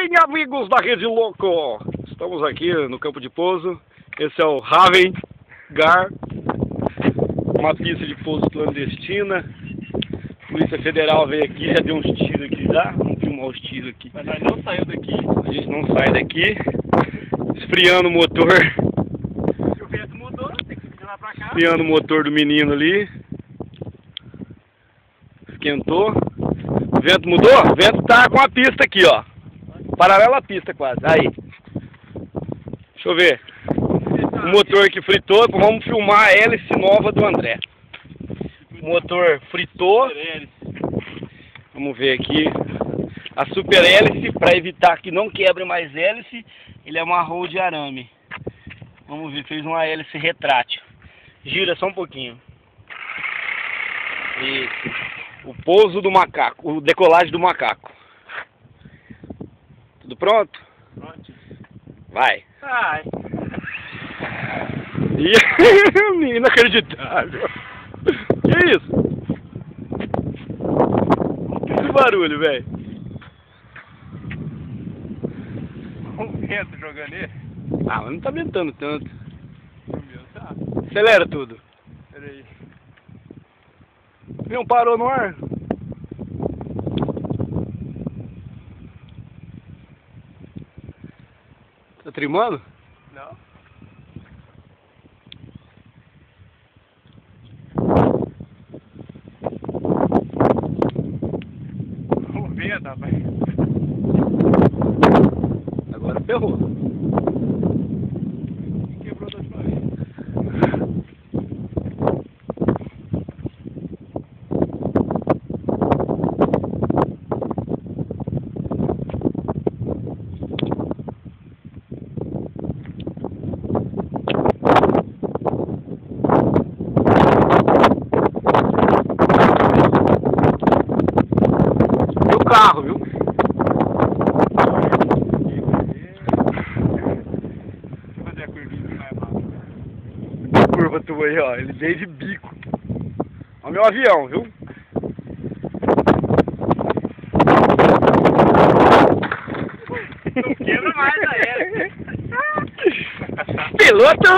bem, amigos da Rede Louco? Estamos aqui no campo de pouso. Esse é o Raven Gar, uma pista de pouso clandestina. A Polícia Federal veio aqui, já deu uns tiros aqui já. Vamos filmar os tiros aqui. Mas nós não saímos daqui. A gente não sai daqui. Esfriando o motor. O vento mudou, tem que ficar lá pra cá. Esfriando o motor do menino ali. Esquentou. O vento mudou? O vento tá com a pista aqui, ó. Paralela à pista quase. Aí. Deixa eu ver. O motor que fritou. Vamos filmar a hélice nova do André. O motor fritou. Vamos ver aqui. A super hélice, para evitar que não quebre mais hélice, ele amarrou de arame. Vamos ver, fez uma hélice retrátil. Gira só um pouquinho. Isso. O pouso do macaco, o decolagem do macaco. Tudo pronto? Pronto. Vai. Ai. Inacreditável. Que isso? Que barulho, velho. Um vento jogando ele. Ah, mas não tá ventando tanto. O meu tá. Acelera tudo. Pera aí. Não parou no ar? Tá trimando? Não. O vento, rapaz. Agora ferrou. Quebrou da última vez. Carro, viu? Deixa eu fazer a curvinha mais rápido. A curva tua aí, ó. Ele veio de bico. Olha o meu avião, viu? Não quebra mais a hélice. Piloto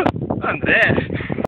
André.